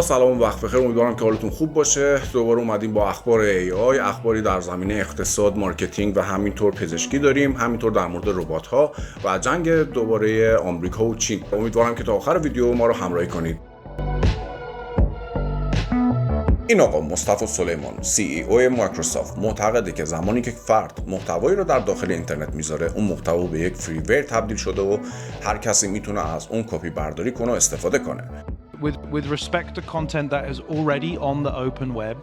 سلام و وقت بخیر. امیدوارم که حالتون خوب باشه. دوباره اومدیم با اخبار AI، اخباری در زمینه اقتصاد، مارکتینگ و همینطور پزشکی داریم، همینطور در مورد ربات‌ها و جنگ دوباره آمریکا و چین. امیدوارم که تا آخر ویدیو ما رو همراهی کنید. این آقا مصطفی سلیمان CEO مایکروسافت معتقده که زمانی که فرد محتوایی رو در داخل اینترنت میذاره، اون محتوا به یک فریویر تبدیل شده و هر کسی میتونه از اون کپی برداری کنه و استفاده کنه. With respect to content that is already on the open web,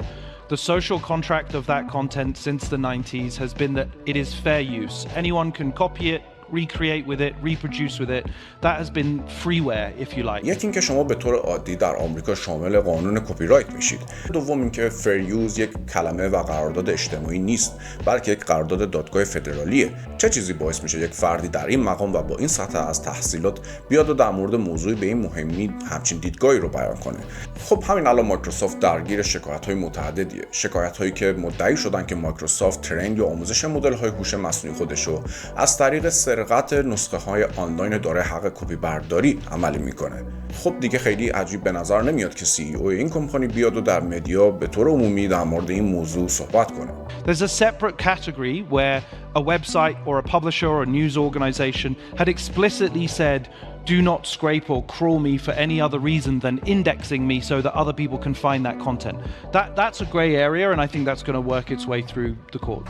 the social contract of that content since the 90s has been that it is fair use. Anyone can copy it, recreate with it, reproduce with it. That has been freeware, if you like. یکی اینکه شما به طور عادی در آمریکا شامل قانون کپی رایت میشید. دوم اینکه فیر یوز یک کلمه و قرارداد اجتماعی نیست، بلکه یک قرارداد دادگاه فدرالیه. چه چیزی باعث میشه یک فردی در این مقام و با این سطح از تحصیلات بیاد و در مورد موضوعی به این مهمی همچین دیدگاهی رو بیان کنه؟ خب همین الان مایکروسافت درگیر شکایت‌های متعددیه. شکایت‌هایی که مدعی شدن که مایکروسافت ترین یا آموزش مدل‌های هوش مصنوعی خودش رو از طریق سرقت نسخه‌های آنلاین دارای حق کپی برداری عملی میکنه. خب دیگه خیلی عجیب به نظر نمیاد که CEO این کمپانی بیاد و در مدیا به طور عمومی در مورد این موضوع صحبت کنه. There's a separate category where a website or a publisher or a news organization had explicitly said, do not scrape or crawl me for any other reason than indexing me so that other people can find that content. That's a gray area, and I think that's going to work its way through the court.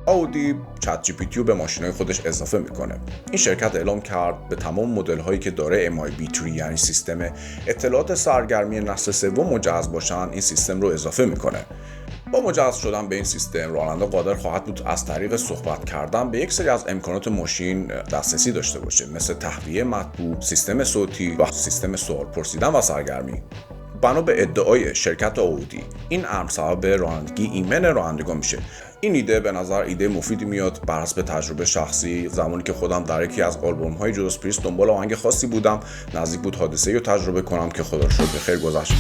آودی چت جی پی تی رو به ماشین‌های خودش اضافه میکنه. این شرکت اعلام کرد به تمام مدل‌هایی که داره MIB3 یعنی سیستم اطلاعات سرگرمی نسل سوم مجهز باشن، این سیستم رو اضافه میکنه. با مجهز شدن به این سیستم، راننده قادر خواهد بود از طریق صحبت کردن به یک سری از امکانات ماشین دسترسی داشته باشه، مثل تهویه مطبوع، سیستم صوتی و سیستم سوال پرسیدن و سرگرمی. بنا به ادعای شرکت آودی، این امر سبب رانندگی ایمن رانندگان میشه. این ایده به نظر ایده مفیدی میاد بر حسب تجربه شخصی. زمانی که خودم در یکی از آلبوم‌های جوداس پریست دنبال آهنگ خاصی بودم، نزدیک بود حادثه‌ای رو تجربه کنم که خدا رو شکر به خیر گذشت.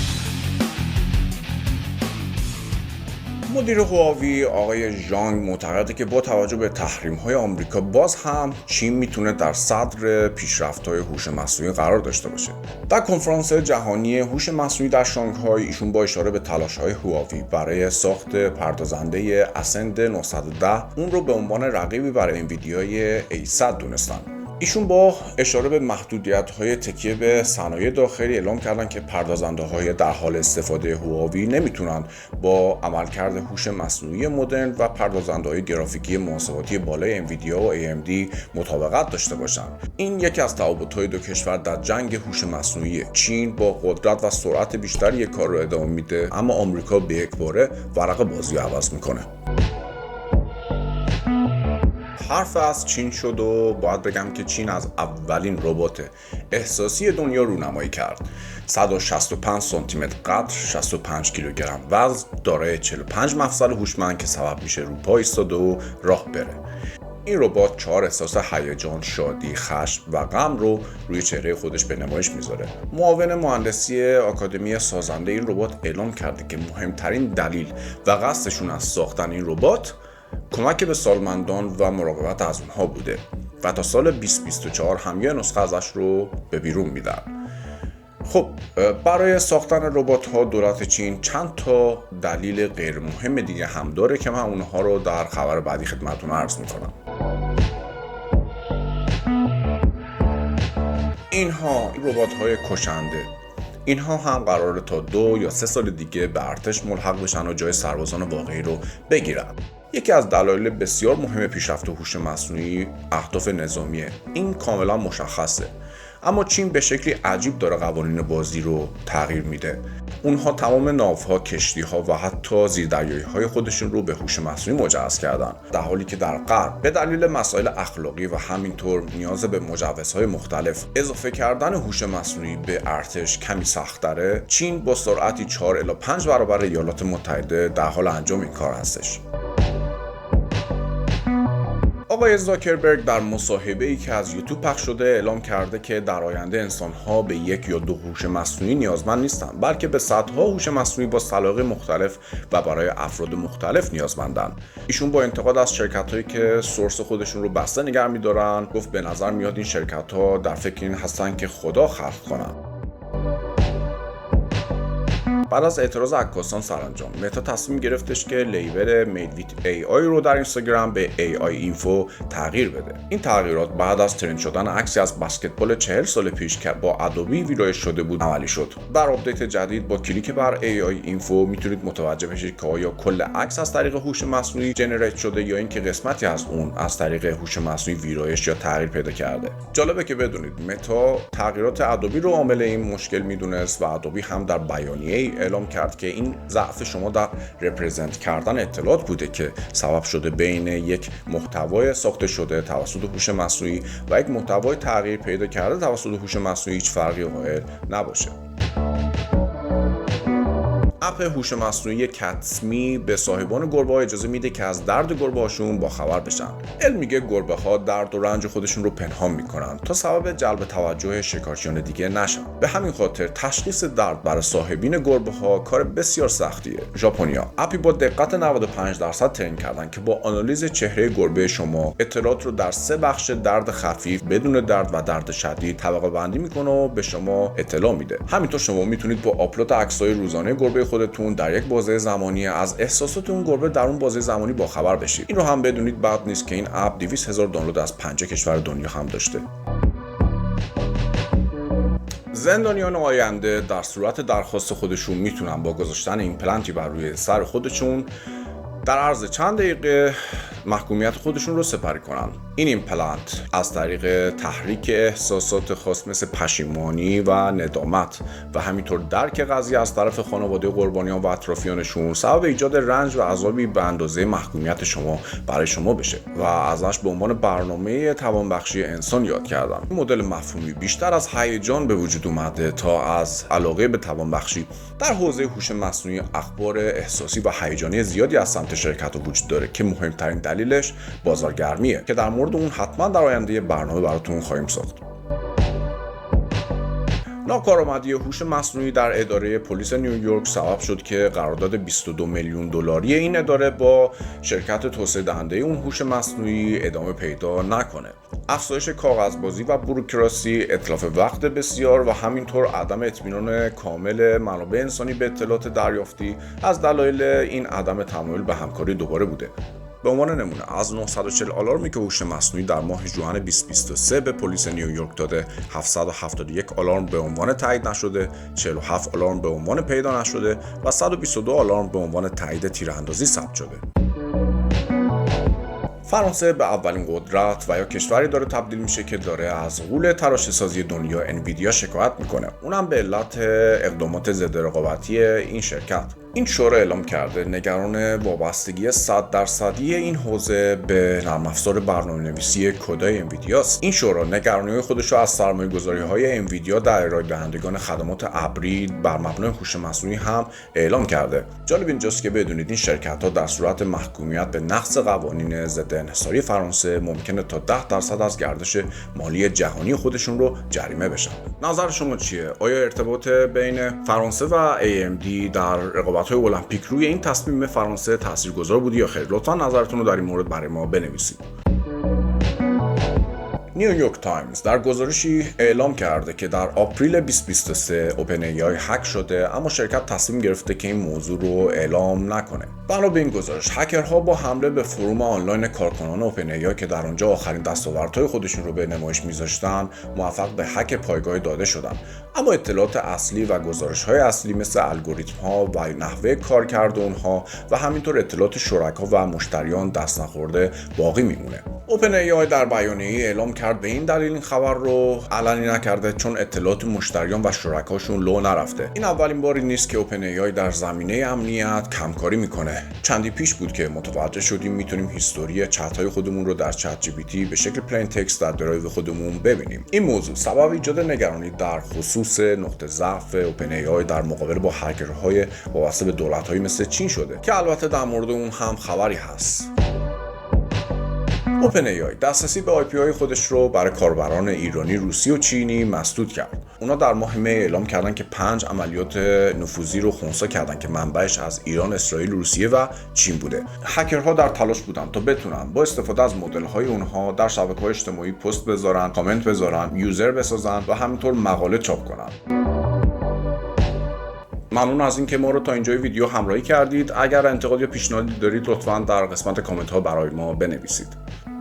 مدیر هواوی آقای ژانگ معتقده که با توجه به تحریم‌های آمریکا باز هم چین میتونه در صدر پیشرفت‌های هوش مصنوعی قرار داشته باشه. در کنفرانس جهانی هوش مصنوعی در شانگهای، ایشون با اشاره به تلاش‌های هواوی برای ساخت پردازنده اسند 910 اون رو به عنوان رقیبی برای انویدیای A100 دونستن. ایشون با اشاره به محدودیت‌های تکیه به صنایع داخلی اعلام کردن که پردازنده‌های در حال استفاده هواوی نمیتونن با عملکرد هوش مصنوعی مدرن و پردازنده‌های گرافیکی محاسباتی بالای انویدیا و AMD مطابقت داشته باشن. این یکی از تفاوت‌های دو کشور در جنگ هوش مصنوعی. چین با قدرت و سرعت بیشتری کار رو ادامه میده، اما آمریکا به یکباره ورق بازی رو عوض میکنه. حرف از چین شد و باید بگم که چین از اولین ربات احساسی دنیا رونمایی کرد. 165 سانتی متر قطر، 65 کیلوگرم وزن، دارای 45 مفصل هوشمند که سبب میشه رو پا ایستاده و راه بره. این ربات 4 احساس هیجان، شادی، خشم و غم رو روی چهره خودش به نمایش میذاره. معاون مهندسی آکادمی سازنده این ربات اعلام کرده که مهمترین دلیل و قصدشون از ساختن این ربات کمک به سالمندان و مراقبت از اونها بوده و تا سال 2024 هم یه نسخه ازش رو به بیرون میدن. خب برای ساختن ربات‌ها دولت چین چند تا دلیل غیر مهم دیگه هم داره که من اونها رو در خبر بعدی خدمتتون عرض میکنم. اینها ربات‌های کشنده، اینها هم قراره تا 2 یا 3 سال دیگه به ارتش ملحق بشن و جای سربازان واقعی رو بگیرن. یکی از دلایل بسیار مهم پیشرفت هوش مصنوعی اهداف نظامیه. این کاملا مشخصه. اما چین به شکلی عجیب داره قوانین بازی رو تغییر میده. اونها تمام ناوها، کشتی‌ها و حتی زیردریایی‌های خودشون رو به هوش مصنوعی مجهز کردن، در حالی که در غرب به دلیل مسائل اخلاقی و همینطور نیاز به مجوزهای مختلف اضافه کردن هوش مصنوعی به ارتش کمی سخت‌تره. چین با سرعتی 4 الی 5 برابر ایالات متحده در حال انجام این کار هستش. آقای زاکربرگ در مصاحبه‌ای که از یوتیوب پخش شده اعلام کرده که در آینده انسان‌ها به یک یا دو هوش مصنوعی نیازمند نیستند، بلکه به صدها هوش مصنوعی با سلاطین مختلف و برای افراد مختلف نیازمندند. ایشون با انتقاد از شرکت‌هایی که سورس خودشون رو بسته نگه می‌دارن، گفت به نظر میاد این شرکت‌ها در فکر این هستن که خدا خلق کنن. بعد از اعتراض عکاسان سرانجام متا تصمیم گرفتش که لیبل مید ویت ای آی رو در اینستاگرام به ای آی اینفو تغییر بده. این تغییرات بعد از ترند شدن عکسی از بسکتبال 40 سال پیش که با ادوبی ویرایش شده بود عملی شد. در آپدیت جدید با کلیک بر ای آی اینفو میتونید متوجه بشید که آیا کل عکس از طریق هوش مصنوعی جنریت شده یا اینکه قسمتی از اون از طریق هوش مصنوعی ویرایش یا تغییر پیدا کرده. جالبه که بدونید متا تغییرات ادوبی رو عامل این مشکل میدونست و ادوبی هم در بیانیه‌ای اعلام کرد که این ضعف شما در رپرزنت کردن اطلاعات بوده که سبب شده بین یک محتوای ساخته شده توسط هوش مصنوعی و یک محتوای تغییر پیدا کرده توسط هوش مصنوعی هیچ فرقی قائل نباشه. اپ هوش مصنوعی کتسمی به صاحبان گربه‌ها اجازه میده که از درد گربه‌هاشون با خبر بشن. علم میگه گربه‌ها درد و رنج خودشون رو پنهان میکنن تا سبب جلب توجه شکارچیان دیگه نشن. به همین خاطر تشخیص درد برای صاحبین گربه‌ها کار بسیار سختیه. ژاپنیا اپی با دقت 95% ترین کردن که با آنالیز چهره گربه شما اطلاعات رو در 3 بخش درد خفیف، بدون درد و درد شدید طبقه بندی میکنه و به شما اطلاع میده. همینطور شما میتونید با آپلود عکس‌های روزانه گربه خودتون در یک بازه زمانی از احساسات اون گربه در اون بازه زمانی با خبر بشید. این رو هم بدونید بد نیست که این اپ 200,000 دانلود از 50 کشور دنیا هم داشته. زندانیان آینده در صورت درخواست خودشون میتونن با گذاشتن ایمپلنتی بر روی سر خودشون در عرض چند دقیقه محکومیت خودشون رو سپری کنن. این ایمپلنت از طریق تحریک احساسات خاص مثل پشیمانی و ندامت و همینطور درک قضیه از طرف خانواده قربانیان و اطرافیانشون سبب ایجاد رنج و عذابی به اندازه محکومیت شما برای شما بشه و ازش به عنوان برنامه توانبخشی انسان یاد کردن. این مدل مفهومی بیشتر از هیجان به وجود اومده تا از علاقه به توانبخشی. در حوزه هوش مصنوعی اخبار احساسی و هیجانی زیادی از سمت شرکت‌ها وجود داره که مهمترین دلیلش بازارگرمیه که در مورد اون حتما در آینده برنامه براتون خواهیم ساخت. ناکارآمدی هوش مصنوعی در اداره پلیس نیویورک سبب شد که قرارداد 22 میلیون دلاری این اداره با شرکت توسعه دهنده اون هوش مصنوعی ادامه پیدا نکنه. افزایش کاغذبازی و بوروکراسی، اتلاف وقت بسیار و همینطور عدم اطمینان کامل منابع انسانی به اطلاعات دریافتی از دلایل این عدم تمایل به همکاری دوباره بوده. به عنوان نمونه از 940 آلارمی که هوش مصنوعی در ماه ژوئن 2023 به پلیس نیویورک داده، 771 آلارم به عنوان تایید نشده، 47 آلارم به عنوان پیدا نشده و 122 آلارم به عنوان تایید تیراندازی ثبت شده. فرانسه به اولین قدرت و یا کشوری داره تبدیل میشه که داره از غول تراشه‌سازی دنیا انویدیا شکایت میکنه، اونم به علت اقدامات ضد رقابتی این شرکت. این شورا اعلام کرده نگران وابستگی 100% این حوزه به نرم افزار برنامه‌نویسی کدای انویدیاست. این شورا نگرانی‌های خودش را از سرمایه‌گذاری‌های انویدیا در ارائه دهندگان خدمات ابری بر مبنای هوش مصنوعی هم اعلام کرده. جالب اینجاست که بدونید این شرکت‌ها در صورت محکومیت به نقض قوانین ضد انحصاری فرانسه ممکنه تا 10% از گردش مالی جهانی خودشون رو جریمه بشن. نظر شما چیه؟ آیا ارتباط بین فرانسه و AMD در رقابت‌های المپیک روی این تصمیم فرانسه تاثیرگذار بود یا خیر؟ لطفاً نظرتون رو در این مورد برای ما بنویسید. نیویورک تایمز در گزارشی اعلام کرده که در آپریل 2023 اوپن ای آی هک شده، اما شرکت تصمیم گرفته که این موضوع رو اعلام نکنه. بنا به این گزارش هکرها با حمله به فروم آنلاین کارکنان اوپن ای آی که در آنجا آخرین دستاوردهای خودشون رو به نمایش می‌ذاشتن موفق به هک پایگاه داده شدن، اما اطلاعات اصلی و گزارش‌های اصلی مثل الگوریتم‌ها و نحوه کارکرد اونها و همینطور اطلاعات شرکا و مشتریان دست نخورده باقی میمونه. اوپن ای آی در بیانیه‌ای اعلام کرد به این دلیل این خبر رو علنی نکرده چون اطلاعات مشتریان و شرکاشون لو نرفته. این اولین باری نیست که اوپن ای آی در زمینه امنیت کمکاری میکنه. چندی پیش بود که متوجه شدیم میتونیم هیستوری چت‌های خودمون رو در چت جی پی تی به شکل پلین تکست در درایو خودمون ببینیم. این موضوع سبب ایجاد نگرانی در خصوص نقطه ضعف اوپن ای آی در مقابله با هکرهای وابسته به دولت‌های مثل چین شده که البته در مورد اون هم خبری هست. اوپن ای آی دسترسی به IP های خودش رو برای کاربران ایرانی، روسی و چینی مسدود کرد. اونا در ماه می اعلام کردن که 5 عملیات نفوذی رو خنثی کردن که منبعش از ایران، اسرائیل، روسیه و چین بوده. هکرها در تلاش بودن تا بتونن با استفاده از مدل‌های اونها در شبکه‌های اجتماعی پست بذارن، کامنت بذارن، یوزر بسازن و همینطور مقاله چاپ کنن. ممنون از اینکه ما رو تا اینجای ویدیو همراهی کردید. اگر انتقاد یا پیشنهادی دارید لطفاً در قسمت کامنت ها برای ما بنویسید.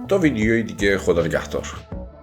تا ویدیوی دیگه، خدا نگهدار.